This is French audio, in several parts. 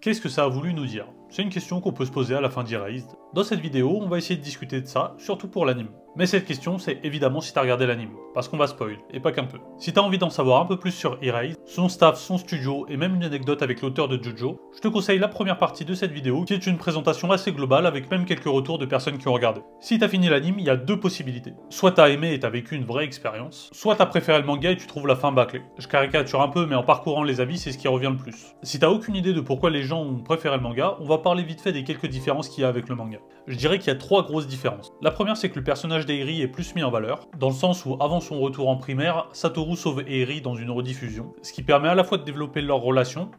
Qu'est-ce que ça a voulu nous dire? C'est une question qu'on peut se poser à la fin d'Erased. Dans cette vidéo, on va essayer de discuter de ça, surtout pour l'anime. Mais cette question, c'est évidemment si t'as regardé l'anime, parce qu'on va spoil, et pas qu'un peu. Si t'as envie d'en savoir un peu plus sur Erased, son staff, son studio, et même une anecdote avec l'auteur de JoJo, je te conseille la première partie de cette vidéo, qui est une présentation assez globale avec même quelques retours de personnes qui ont regardé. Si t'as fini l'anime, il y a deux possibilités. Soit t'as aimé et t'as vécu une vraie expérience, soit t'as préféré le manga et tu trouves la fin bâclée. Je caricature un peu, mais en parcourant les avis, c'est ce qui revient le plus. Si t'as aucune idée de pourquoi les gens ont préféré le manga, on va parler vite fait des quelques différences qu'il y a avec le manga. Je dirais qu'il y a trois grosses différences. La première, c'est que le personnage d'Eiri est plus mis en valeur, dans le sens où avant son retour en primaire, Satoru sauve Eiri dans une rediffusion, ce qui permet à la fois de développer leur relation,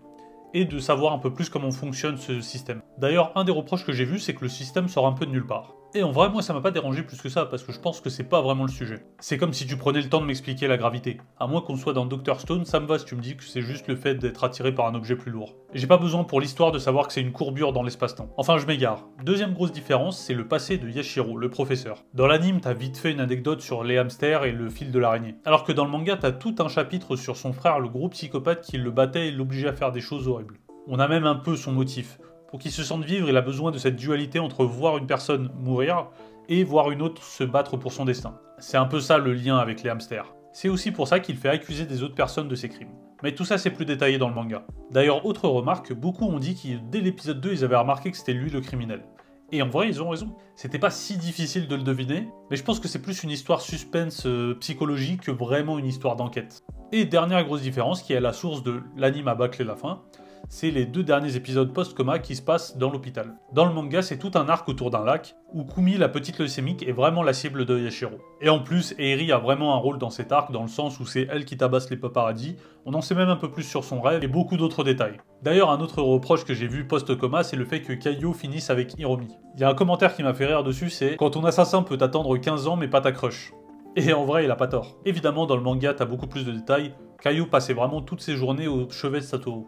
et de savoir un peu plus comment fonctionne ce système. D'ailleurs, un des reproches que j'ai vu, c'est que le système sort un peu de nulle part. Et en vrai, moi ça m'a pas dérangé plus que ça, parce que je pense que c'est pas vraiment le sujet. C'est comme si tu prenais le temps de m'expliquer la gravité. À moins qu'on soit dans Dr Stone, ça me va si tu me dis que c'est juste le fait d'être attiré par un objet plus lourd. J'ai pas besoin pour l'histoire de savoir que c'est une courbure dans l'espace-temps. Enfin, je m'égare. Deuxième grosse différence, c'est le passé de Yashiro, le professeur. Dans l'anime, t'as vite fait une anecdote sur les hamsters et le fil de l'araignée. Alors que dans le manga, t'as tout un chapitre sur son frère, le gros psychopathe qui le battait et l'obligeait à faire des choses horribles. On a même un peu son motif. Pour qu'il se sente vivre, il a besoin de cette dualité entre voir une personne mourir et voir une autre se battre pour son destin. C'est un peu ça le lien avec les hamsters. C'est aussi pour ça qu'il fait accuser des autres personnes de ses crimes. Mais tout ça c'est plus détaillé dans le manga. D'ailleurs, autre remarque, beaucoup ont dit que dès l'épisode 2 ils avaient remarqué que c'était lui le criminel. Et en vrai, ils ont raison. C'était pas si difficile de le deviner, mais je pense que c'est plus une histoire suspense psychologique que vraiment une histoire d'enquête. Et dernière grosse différence, qui est la source de l'anime à bâcler la fin, c'est les deux derniers épisodes post-coma qui se passent dans l'hôpital. Dans le manga, c'est tout un arc autour d'un lac, où Kumi, la petite leucémique, est vraiment la cible de Yashiro. Et en plus, Eiri a vraiment un rôle dans cet arc, dans le sens où c'est elle qui tabasse les paparazzi, on en sait même un peu plus sur son rêve, et beaucoup d'autres détails. D'ailleurs, un autre reproche que j'ai vu post-coma, c'est le fait que Kaio finisse avec Hiromi. Il y a un commentaire qui m'a fait rire dessus, c'est « Quand ton assassin peut t'attendre 15 ans, mais pas ta crush ». Et en vrai, il a pas tort. Évidemment, dans le manga, t'as beaucoup plus de détails, Kaio passait vraiment toutes ses journées au chevet de Satoru.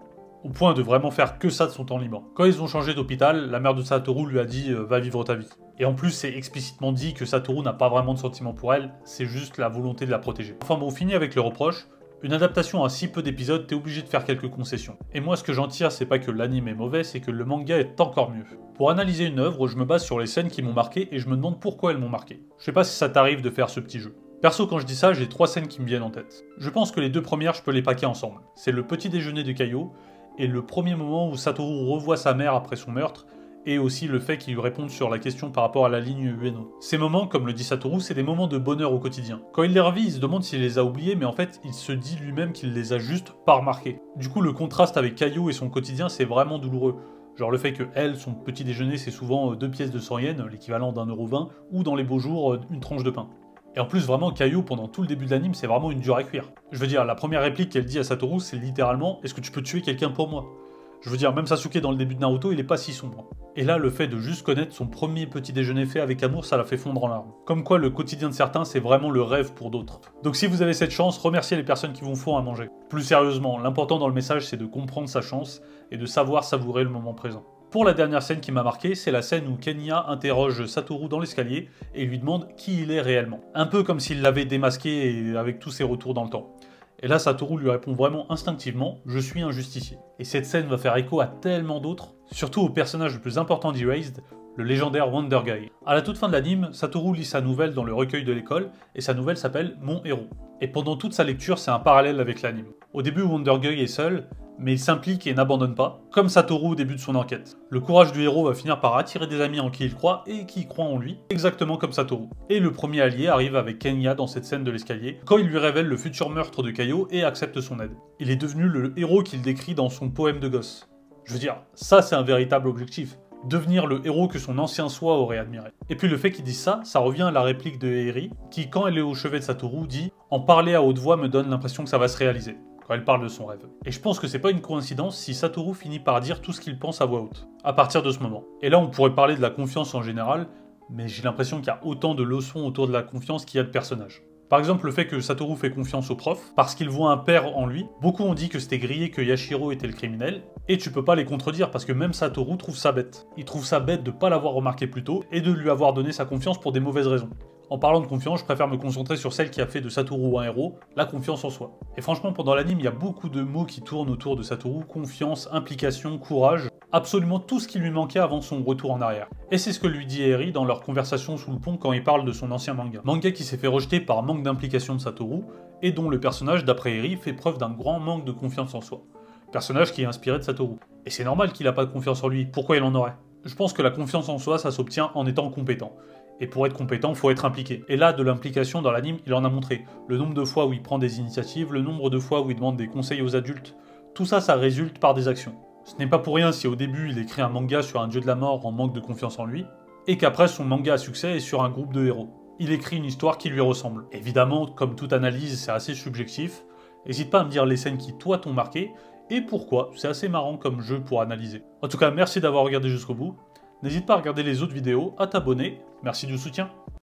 Au point de vraiment faire que ça de son temps libre. Quand ils ont changé d'hôpital, la mère de Satoru lui a dit va vivre ta vie. Et en plus, c'est explicitement dit que Satoru n'a pas vraiment de sentiments pour elle, c'est juste la volonté de la protéger. Enfin bon, on finit avec le reproche. Une adaptation à si peu d'épisodes, t'es obligé de faire quelques concessions. Et moi, ce que j'en tire, c'est pas que l'anime est mauvais, c'est que le manga est encore mieux. Pour analyser une œuvre, je me base sur les scènes qui m'ont marqué et je me demande pourquoi elles m'ont marqué. Je sais pas si ça t'arrive de faire ce petit jeu. Perso, quand je dis ça, j'ai trois scènes qui me viennent en tête. Je pense que les deux premières, je peux les paquer ensemble. C'est le petit déjeuner de Kaio, et le premier moment où Satoru revoit sa mère après son meurtre, et aussi le fait qu'il lui réponde sur la question par rapport à la ligne Ueno. Ces moments, comme le dit Satoru, c'est des moments de bonheur au quotidien. Quand il les revit, il se demande s'il les a oubliés, mais en fait, il se dit lui-même qu'il les a juste pas remarqués. Du coup, le contraste avec Kaio et son quotidien, c'est vraiment douloureux. Genre le fait que elle, son petit déjeuner, c'est souvent 2 pièces de 100 yens, l'équivalent d'1,20€, ou dans les beaux jours, une tranche de pain. Et en plus, vraiment, Kaio, pendant tout le début de l'anime, c'est vraiment une dure à cuire. Je veux dire, la première réplique qu'elle dit à Satoru, c'est littéralement « Est-ce que tu peux tuer quelqu'un pour moi ?» Je veux dire, même Sasuke dans le début de Naruto, il est pas si sombre. Et là, le fait de juste connaître son premier petit déjeuner fait avec amour, ça la fait fondre en larmes. Comme quoi, le quotidien de certains, c'est vraiment le rêve pour d'autres. Donc si vous avez cette chance, remerciez les personnes qui vous font à manger. Plus sérieusement, l'important dans le message, c'est de comprendre sa chance et de savoir savourer le moment présent. Pour la dernière scène qui m'a marqué, c'est la scène où Kenya interroge Satoru dans l'escalier et lui demande qui il est réellement. Un peu comme s'il l'avait démasqué et avec tous ses retours dans le temps. Et là, Satoru lui répond vraiment instinctivement « Je suis un justicier ». Et cette scène va faire écho à tellement d'autres, surtout au personnage le plus important d'Erased, le légendaire Wonder Guy. À la toute fin de l'anime, Satoru lit sa nouvelle dans le recueil de l'école, et sa nouvelle s'appelle « Mon héros ». Et pendant toute sa lecture, c'est un parallèle avec l'anime. Au début, Wonder Guy est seul, mais il s'implique et n'abandonne pas, comme Satoru au début de son enquête. Le courage du héros va finir par attirer des amis en qui il croit et qui croient en lui, exactement comme Satoru. Et le premier allié arrive avec Kenya dans cette scène de l'escalier, quand il lui révèle le futur meurtre de Kaio et accepte son aide. Il est devenu le héros qu'il décrit dans son poème de gosse. Je veux dire, ça c'est un véritable objectif. Devenir le héros que son ancien soi aurait admiré. Et puis le fait qu'il dise ça, ça revient à la réplique de Eiri, qui quand elle est au chevet de Satoru dit « En parler à haute voix me donne l'impression que ça va se réaliser ». Quand elle parle de son rêve. Et je pense que c'est pas une coïncidence si Satoru finit par dire tout ce qu'il pense à voix haute, à partir de ce moment. Et là on pourrait parler de la confiance en général, mais j'ai l'impression qu'il y a autant de leçons autour de la confiance qu'il y a de personnages. Par exemple, le fait que Satoru fait confiance au prof, parce qu'il voit un père en lui. Beaucoup ont dit que c'était grillé que Yashiro était le criminel, et tu peux pas les contredire parce que même Satoru trouve ça bête. Il trouve ça bête de pas l'avoir remarqué plus tôt, et de lui avoir donné sa confiance pour des mauvaises raisons. En parlant de confiance, je préfère me concentrer sur celle qui a fait de Satoru un héros, la confiance en soi. Et franchement, pendant l'anime, il y a beaucoup de mots qui tournent autour de Satoru, confiance, implication, courage. absolument tout ce qui lui manquait avant son retour en arrière. Et c'est ce que lui dit Eri dans leur conversation sous le pont quand il parle de son ancien manga. Manga qui s'est fait rejeter par manque d'implication de Satoru, et dont le personnage, d'après Eri, fait preuve d'un grand manque de confiance en soi. Personnage qui est inspiré de Satoru. Et c'est normal qu'il n'a pas de confiance en lui, pourquoi il en aurait? Je pense que la confiance en soi, ça s'obtient en étant compétent. Et pour être compétent, faut être impliqué. Et là, de l'implication dans l'anime, il en a montré. Le nombre de fois où il prend des initiatives, le nombre de fois où il demande des conseils aux adultes, tout ça, ça résulte par des actions. Ce n'est pas pour rien si au début il écrit un manga sur un dieu de la mort en manque de confiance en lui, et qu'après son manga à succès est sur un groupe de héros. Il écrit une histoire qui lui ressemble. Évidemment, comme toute analyse, c'est assez subjectif. N'hésite pas à me dire les scènes qui, toi, t'ont marqué, et pourquoi, c'est assez marrant comme jeu pour analyser. En tout cas, merci d'avoir regardé jusqu'au bout. N'hésite pas à regarder les autres vidéos, à t'abonner. Merci du soutien.